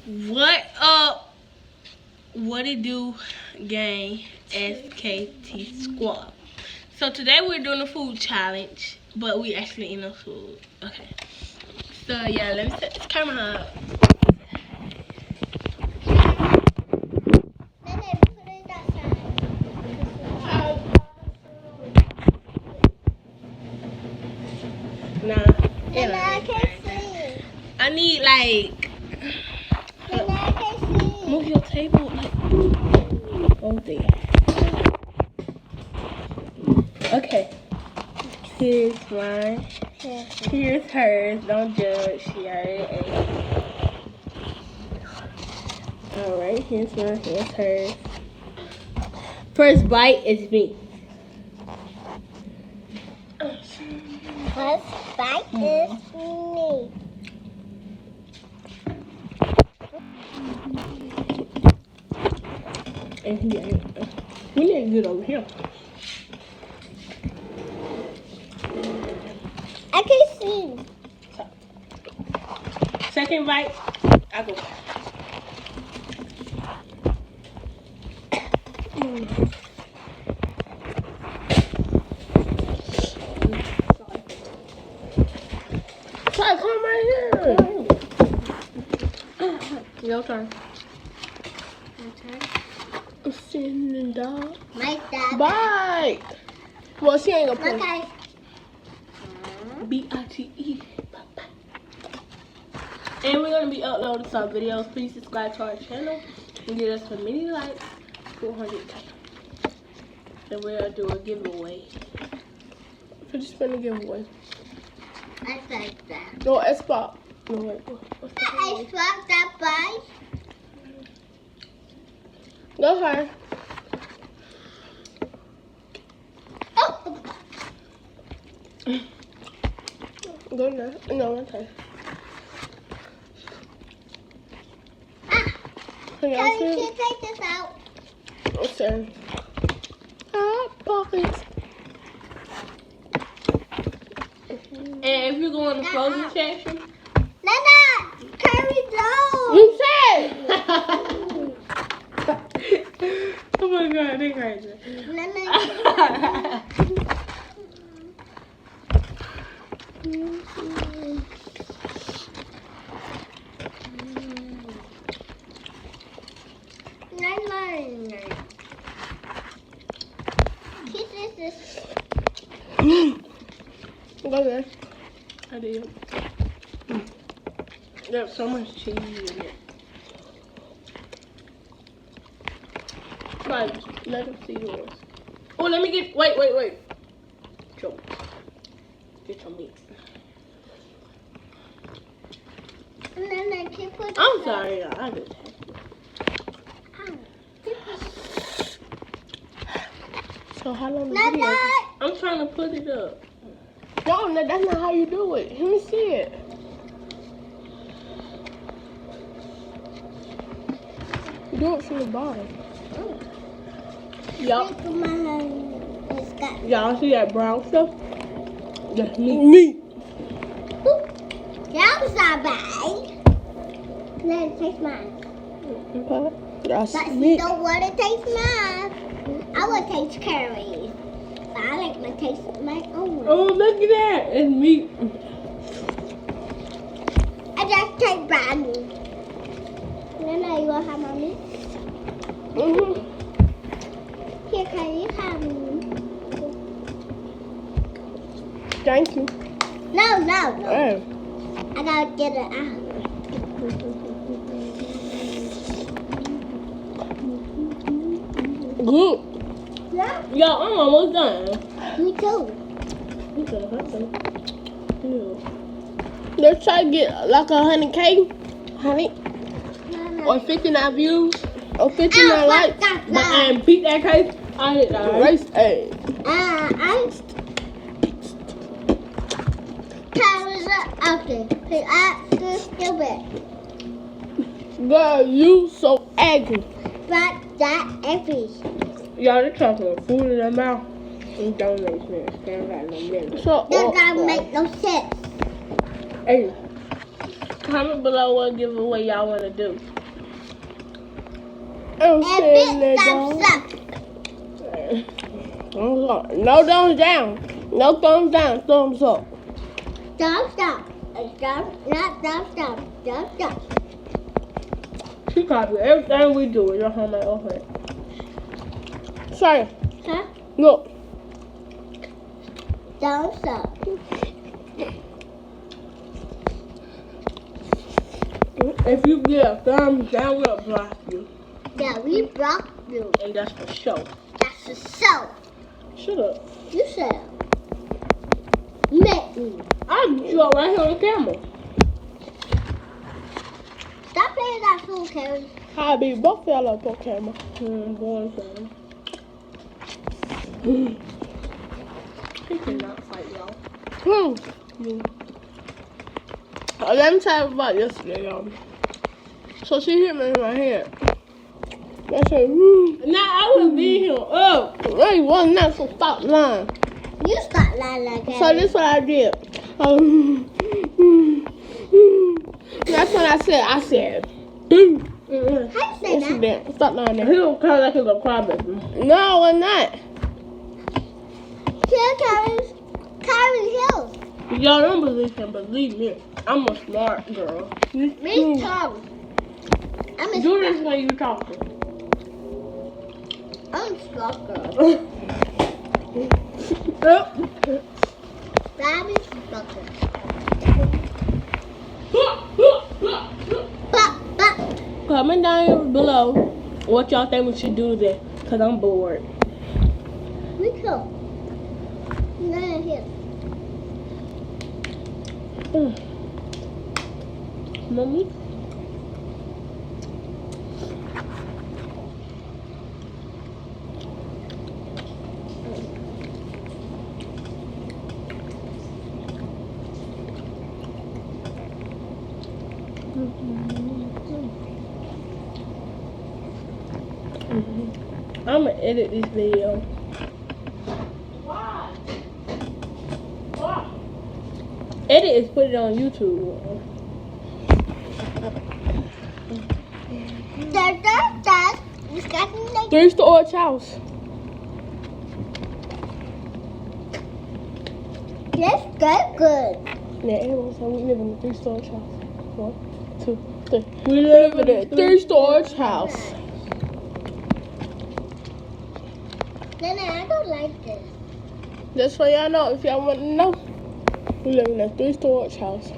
What up? What it do, gang? SKT Squad. So today we're doing a food challenge, but we actually eating no food. Okay. So yeah, let me set this camera up. Nah. I can't see. I need like I can't see. move your table like over there. Okay. Here's mine. Here's hers. Don't judge. She already ate. Alright, here's mine. Here's hers. First bite is me. First bite is me. And he ate. We need to get over here. I can see. Second bite, I go. Try to come right here. Your turn. I'm sitting dog. My dad. Bite. Well, she ain't gonna play. Okay. B-I-T-E. And we're gonna be uploading some videos. Please subscribe to our channel and get us as many likes to 100K. And we'll do a giveaway. We're just gonna giveaway. I like that. No, X-Box. No, wait. What's the I name? swap that bite. Go ahead. Oh. Go now. No, okay. Can y'all Can see? you take this out? Okay. Hot pockets. And if you go in the frozen section, Nana, carry those. you said. Oh my god, they crazy. Nana. Go there. I did. There's so much cheese in it. Try, let them see yours. Oh, let me get. Wait. Joe. Get your meat. I'm sorry, y'all. I just had to. So how long the video? I'm trying to put it up. No, that's not how you do it. Let me see it. Do it from the bottom. Y'all see that brown stuff? That's meat. That was not bad. Let it taste mine. Okay. That's But meat. you don't want to taste mine. I want to taste curries. But I like to taste my own. Oh, look at that. It's meat. I just take brand new. Nana, you want to have my meat? Here, can you have me? Thank you. No. Hey. I gotta get it out. Good. Yeah? Yo, I'm almost done. Me too. Let's try to get like 100K. 100 Nana. or 59 views or 59 likes. But beat that case. I hit the race. Hey. I'm okay. Hey, I'm stupid. Girl, you so angry. But that every. Y'all, they trying to put food in their mouth. It don't make sense. They don't got no minute. So, That don't make no sense. hey, Comment below what giveaway y'all want to do. And big thumbs up. No thumbs down. No thumbs down. Thumbs up. Thumbs up. Not thumbs down. Thumbs up. She copied everything we do with your homemade okay. Sorry. Huh? Look. Thumbs up. If you get a thumbs down, we'll block you. Yeah, we block you. And that's for sure. That's the show. Shut up. You shut up. Make me. I'll get you up right here on camera. Stop playing that fool, Carrie. I'll be both y'all up on camera. Boy, he cannot fight y'all. Let me tell you about yesterday, y'all. So she hit me in my head. I said, Now I will beat him up. no, you wasn't not, so stop lying. You stop lying like that. So this is what I did. That's what I said. I said, How you say yes, you that? did. Stop lying He there. don't cry like he's a crybaby. No, I'm not. Kill Carrie Hills. Y'all don't believe him, believe me. I'm a smart girl. Me Tom. I'm a Do this when you talking. I'm a smart girl. I'm a smart girl. But. Comment down below what y'all think we should do today, because I'm bored. Me too. None here. Mommy? I'm gonna edit this video. Why? Edit is put it on YouTube. You got me like 3-story house. this. Good. Yeah, everyone said we live in a 3-story house. 1, 2, 3. We We live in a 3-story house. Nana, I don't like this. Just so y'all know, if y'all want to know, we live in a 3-story house.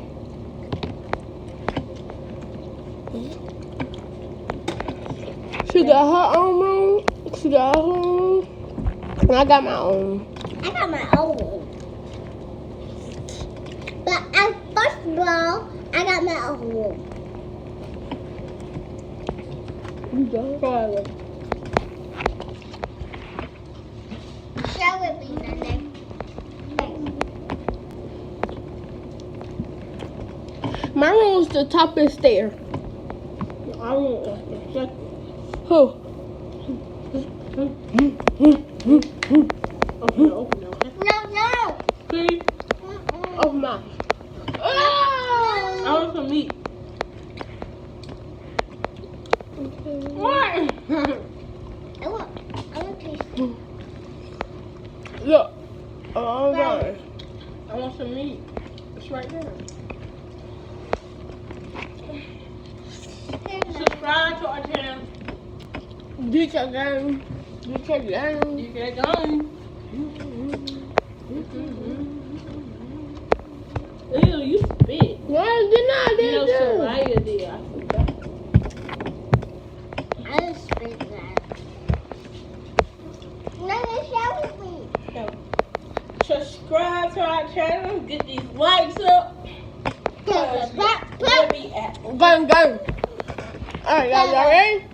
She got her own room. She got her own room. And I got my own. I got my own. But first of all, I got my own room. You got her. Share with me, Nana. My room's the toppest stair. I won't like that. Who? Open it. No. Please. Oh my. I want some meat. What? I want to taste. Look. Oh God. I want some meat. It's right there. Subscribe to our channel. Get your game. Get your game. You get going. Ew, you spit. Why did I You know, do? Soraya did. I forgot. I just spit that. Nana, share with me. Subscribe to our channel. Get these likes up. We'll be at Gang. Alright, y'all ready?